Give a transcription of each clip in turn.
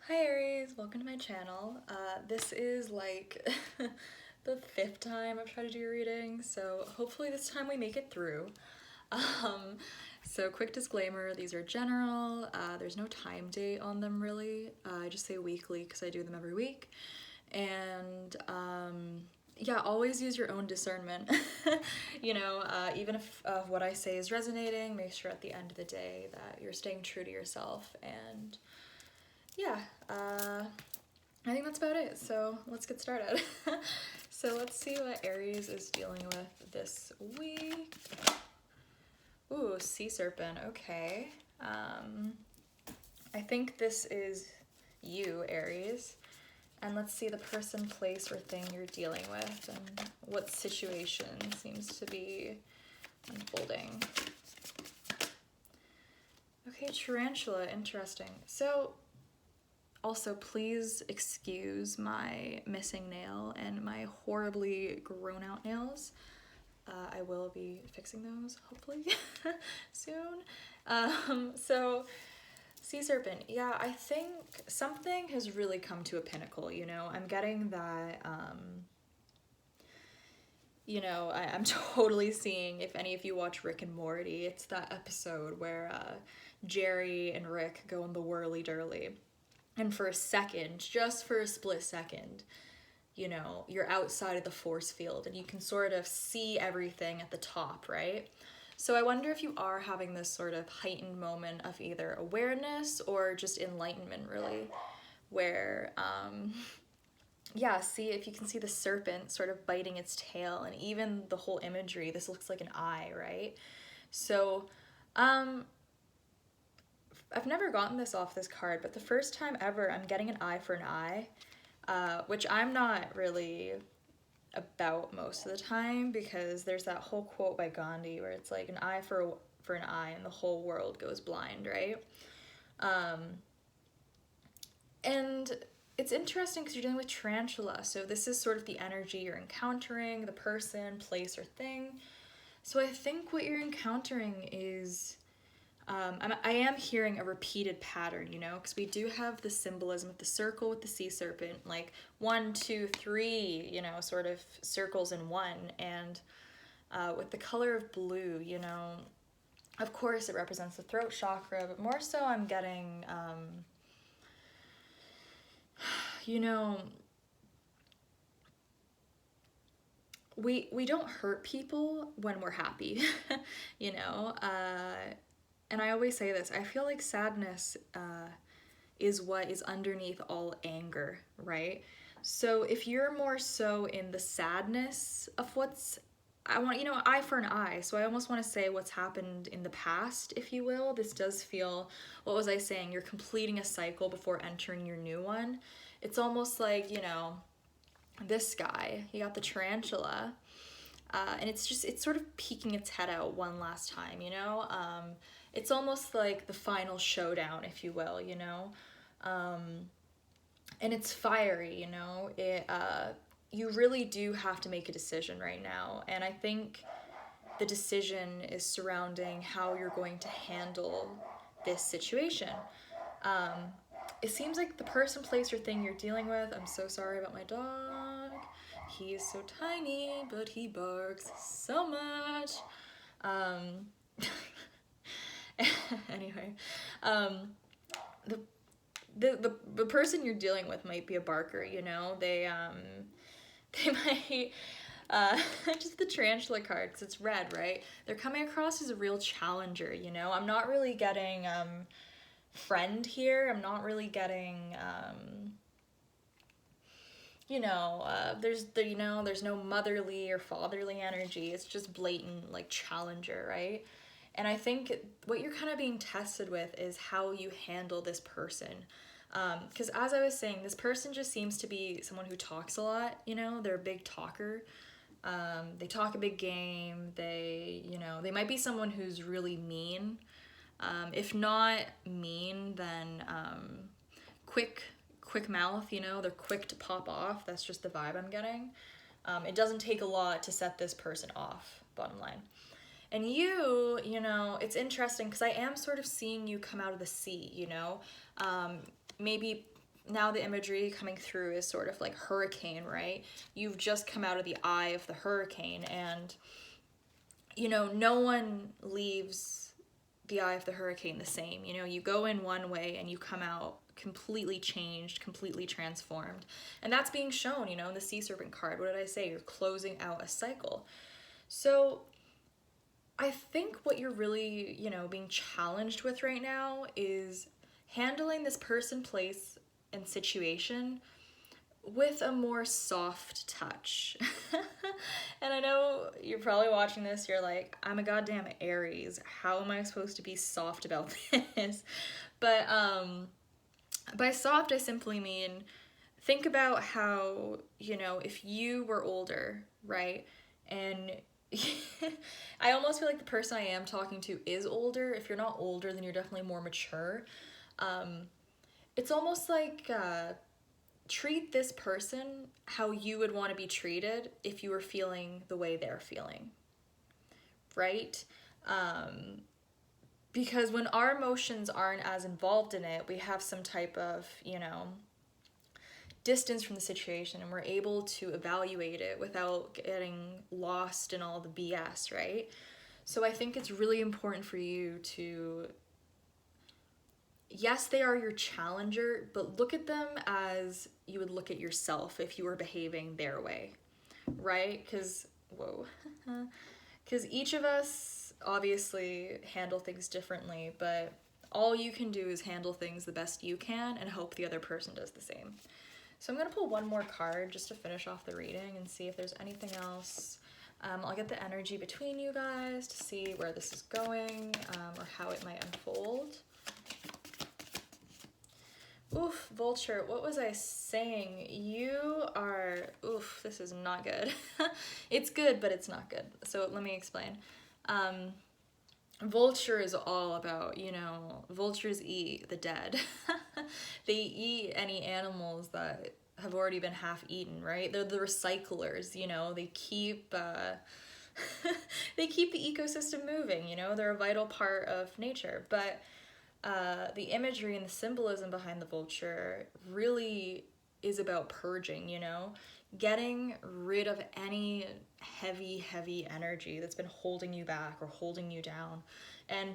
Hi Aries, welcome to my channel. This is like the 5th time I've tried to do a reading, so hopefully this time we make it through. Um, so quick disclaimer, these are general, there's no time date on them really. I just say weekly because I do them every week. And yeah, always use your own discernment. Even if what I say is resonating, make sure at the end of the day that you're staying true to yourself. And yeah, I think that's about it. So let's get started. So let's see what Aries is dealing with this week. Ooh, sea serpent. Okay. I think this is you, Aries. And let's see the person, place, or thing you're dealing with and what situation seems to be unfolding. Okay, tarantula. Interesting. So also, please excuse my missing nail and my horribly grown out nails. I will be fixing those, hopefully, soon. So, sea serpent, yeah, I think something has really come to a pinnacle, you know? I'm getting that, I'm totally seeing, if any of you watch Rick and Morty, it's that episode where Jerry and Rick go on the whirly-durly. And for a second, just for a split second, you're outside of the force field and you can sort of see everything at the top, right? So I wonder if you are having this sort of heightened moment of either awareness or just enlightenment, really, where, see if you can see the serpent sort of biting its tail and even the whole imagery, this looks like an eye, right? So, I've never gotten this off this card, but the first time ever I'm getting an eye for an eye, which I'm not really about most of the time because there's that whole quote by Gandhi where it's like an eye for an eye and the whole world goes blind, right? And it's interesting because you're dealing with tarantula, so this is sort of the energy you're encountering, the person, place, or thing. So I think what you're encountering is I am hearing a repeated pattern, because we do have the symbolism of the circle with the sea serpent, like 1, 2, 3, sort of circles in one. And with the color of blue, of course it represents the throat chakra, but more so I'm getting, we don't hurt people when we're happy, and I always say this, I feel like sadness is what is underneath all anger, right? So if you're more so in the sadness of I want, eye for an eye. So I almost want to say what's happened in the past, if you will. This does feel, what was I saying? You're completing a cycle before entering your new one. It's almost like, this guy, he got the tarantula, and it's sort of peeking its head out one last time, it's almost like the final showdown, if you will, and it's fiery, you really do have to make a decision right now, and I think the decision is surrounding how you're going to handle this situation. It seems like the person, place, or thing you're dealing with, I'm so sorry about my dog. He is so tiny, but he barks so much. Anyway, the person you're dealing with might be a barker, they might, just the tarantula card, because it's red, right? They're coming across as a real challenger, I'm not really getting, friend here. I'm not really getting, there's no motherly or fatherly energy. It's just blatant, like, challenger, right? And I think what you're kind of being tested with is how you handle this person. Because as I was saying, this person just seems to be someone who talks a lot, they're a big talker. They talk a big game. They might be someone who's really mean. If not mean, then quick mouth, they're quick to pop off. That's just the vibe I'm getting. It doesn't take a lot to set this person off, bottom line. And it's interesting because I am sort of seeing you come out of the sea, maybe now the imagery coming through is sort of like hurricane, right? You've just come out of the eye of the hurricane, and you know, no one leaves the eye of the hurricane the same. You know, you go in one way and you come out completely changed, completely transformed. And that's being shown, you know, in the Sea Serpent card. What did I say? You're closing out a cycle. So I think what you're really, you know, being challenged with right now is handling this person, place, and situation with a more soft touch. And I know you're probably watching this, you're like, I'm a goddamn Aries. How am I supposed to be soft about this? But by soft, I simply mean, think about how, you know, if you were older, right? And I almost feel like the person I am talking to is older. If you're not older, then you're definitely more mature. It's almost like treat this person how you would want to be treated if you were feeling the way they're feeling, right? Because when our emotions aren't as involved in it, we have some type of, you know, distance from the situation, and we're able to evaluate it without getting lost in all the BS, right? So I think it's really important for you to, yes, they are your challenger, but look at them as you would look at yourself if you were behaving their way, right? Because, whoa, because each of us obviously handle things differently, but all you can do is handle things the best you can and hope the other person does the same. So I'm going to pull one more card just to finish off the reading and see if there's anything else. I'll get the energy between you guys to see where this is going, or how it might unfold. Oof, Vulture, what was I saying? You are, oof, this is not good. It's good, but it's not good. So let me explain. Vulture is all about, you know, vultures eat the dead. They eat any animals that have already been half eaten, right? They're the recyclers, you know, they keep they keep the ecosystem moving, you know, they're a vital part of nature. But the imagery and the symbolism behind the vulture really is about purging, you know, getting rid of any heavy energy that's been holding you back or holding you down. And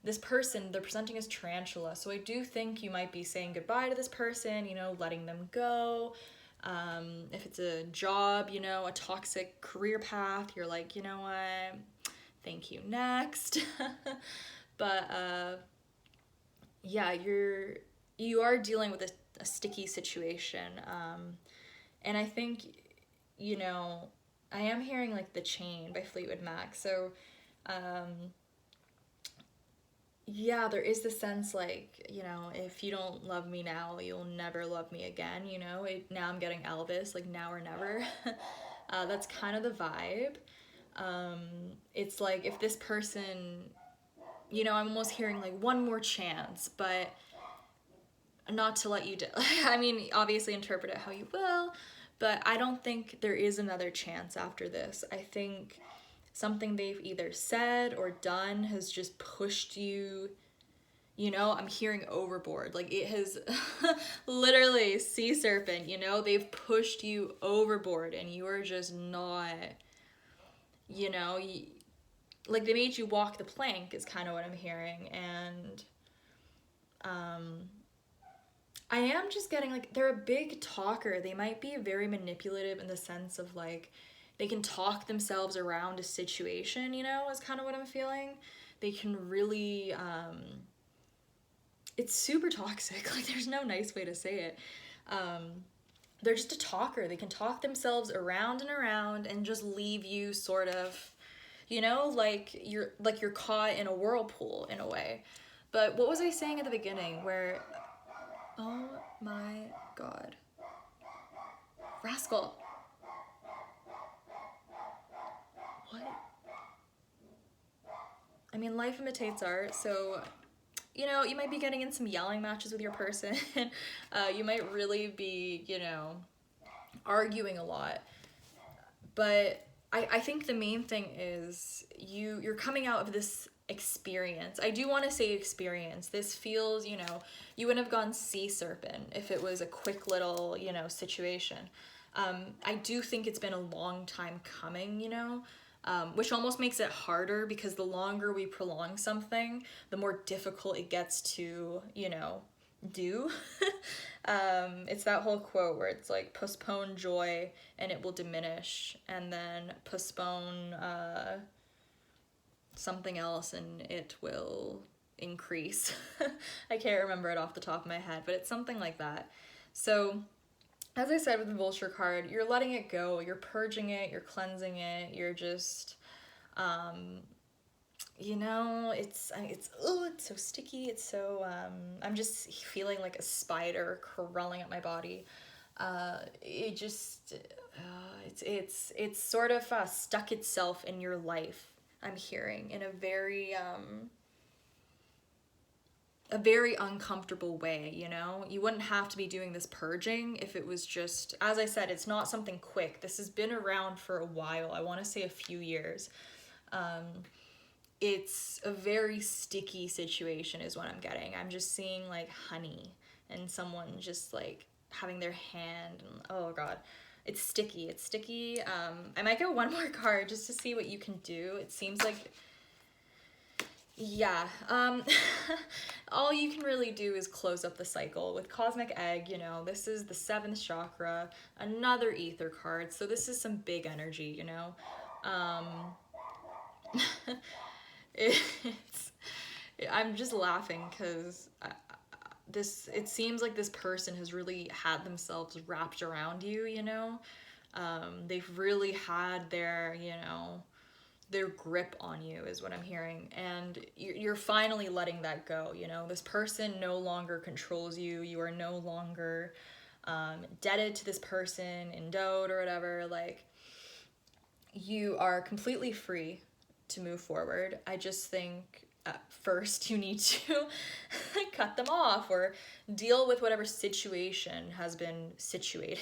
this person, they're presenting as tarantula, so I do think you might be saying goodbye to this person, you know, letting them go. If it's a job, you know, a toxic career path, you're like, you know what, thank you, next. But yeah, you are dealing with a sticky situation, and I think, you know, I am hearing like The Chain by Fleetwood Mac. So yeah, there is the sense like, you know, if you don't love me now, you'll never love me again, you know. Now I'm getting Elvis, like now or never. That's kind of the vibe. It's like if this person, you know, I'm almost hearing like one more chance, but not to let you down. I mean, obviously interpret it how you will, but I don't think there is another chance after this. I think something they've either said or done has just pushed you, you know, I'm hearing overboard. Like it has literally, sea serpent, you know, they've pushed you overboard and you are just not, you know, like they made you walk the plank is kind of what I'm hearing. And I am just getting like, they're a big talker. They might be very manipulative in the sense of like, they can talk themselves around a situation, you know, is kind of what I'm feeling. They can really, it's super toxic. Like there's no nice way to say it. They're just a talker. They can talk themselves around and around and just leave you sort of, you know, like you're caught in a whirlpool in a way. But what was I saying at the beginning where, oh my God. Rascal. What? I mean, life imitates art, so, you know, you might be getting in some yelling matches with your person. You might really be, you know, arguing a lot. But I think the main thing is you're coming out of this experience. I do want to say experience. This feels, you know, you wouldn't have gone sea serpent if it was a quick little, you know, situation. I do think it's been a long time coming, you know, which almost makes it harder because the longer we prolong something, the more difficult it gets to, you know, do. It's that whole quote where it's like, postpone joy and it will diminish, and then postpone something else and it will increase. I can't remember it off the top of my head, but it's something like that. So as I said with the vulture card, you're letting it go, you're purging it, you're cleansing it, you're just, you know, it's so sticky, it's so, I'm just feeling like a spider crawling up my body. It just, it's sort of stuck itself in your life, I'm hearing, in a very uncomfortable way, you know? You wouldn't have to be doing this purging if it was just, as I said, it's not something quick. This has been around for a while. I want to say a few years. It's a very sticky situation is what I'm getting. I'm just seeing like honey and someone just like having their hand, and oh God, it's sticky. It's sticky. I might get one more card just to see what you can do. It seems like, yeah, all you can really do is close up the cycle. With Cosmic Egg, you know, this is the 7th chakra, another ether card, so this is some big energy, you know? It's, I'm just laughing because it seems like this person has really had themselves wrapped around you, you know? They've really had their, you know, their grip on you is what I'm hearing, and you're finally letting that go, you know? This person no longer controls you. You are no longer indebted to this person, endowed or whatever. Like, you are completely free to move forward. I just think first you need to cut them off or deal with whatever situation has been situated.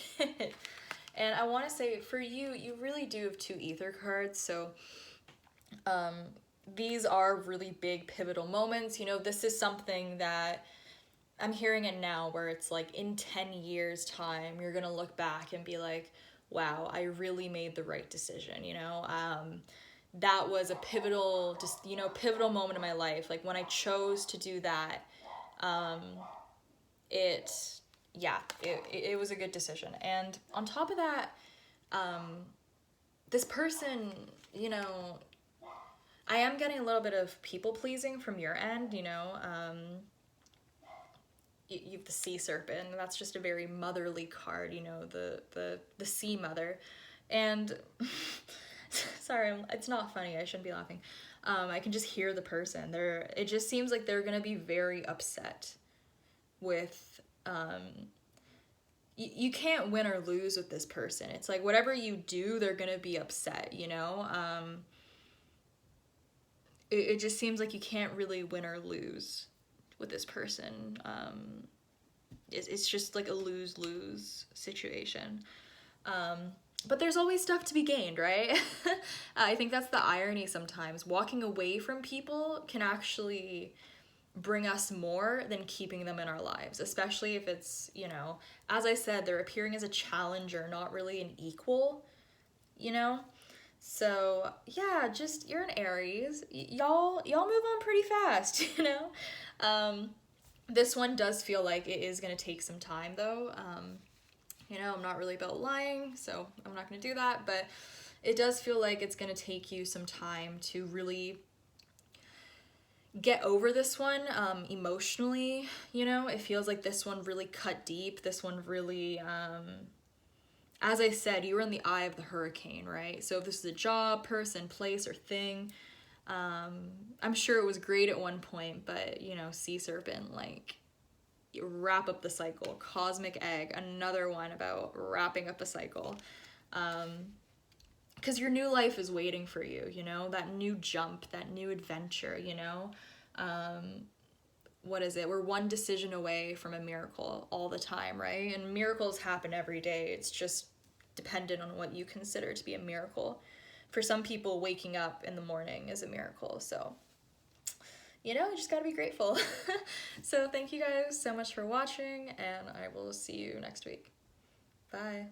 And I want to say for you, you really do have 2 ether cards, so these are really big pivotal moments. You know, this is something that I'm hearing it now where it's like in 10 years time, you're going to look back and be like, wow, I really made the right decision, you know? That was a pivotal, just, you know, pivotal moment in my life. Like when I chose to do that, it was a good decision. And on top of that, this person, you know, I am getting a little bit of people pleasing from your end, you know. You have the sea serpent, and that's just a very motherly card, you know, the sea mother. And sorry, it's not funny, I shouldn't be laughing. I can just hear the person. It just seems like they're gonna be very upset with, you can't win or lose with this person. It's like whatever you do, they're gonna be upset, you know? It just seems like you can't really win or lose with this person. It's just like a lose-lose situation. But there's always stuff to be gained, right? I think that's the irony sometimes. Walking away from people can actually bring us more than keeping them in our lives, especially if it's, you know, as I said, they're appearing as a challenger, not really an equal, you know? So yeah, just, you're an Aries. Y'all move on pretty fast, you know? This one does feel like it is gonna take some time though. You know, I'm not really about lying, so I'm not gonna do that, but it does feel like it's gonna take you some time to really get over this one emotionally, you know? It feels like this one really cut deep. This one really, as I said, you were in the eye of the hurricane, right? So if this is a job, person, place, or thing, I'm sure it was great at one point, but, you know, sea serpent, like, wrap up the cycle. Cosmic Egg, another one about wrapping up a cycle. Because your new life is waiting for you, you know? That new jump, that new adventure, you know? What is it? We're one decision away from a miracle all the time, right? And miracles happen every day. It's just dependent on what you consider to be a miracle. For some people, waking up in the morning is a miracle, so you know, you just gotta be grateful. So thank you guys so much for watching, and I will see you next week. Bye.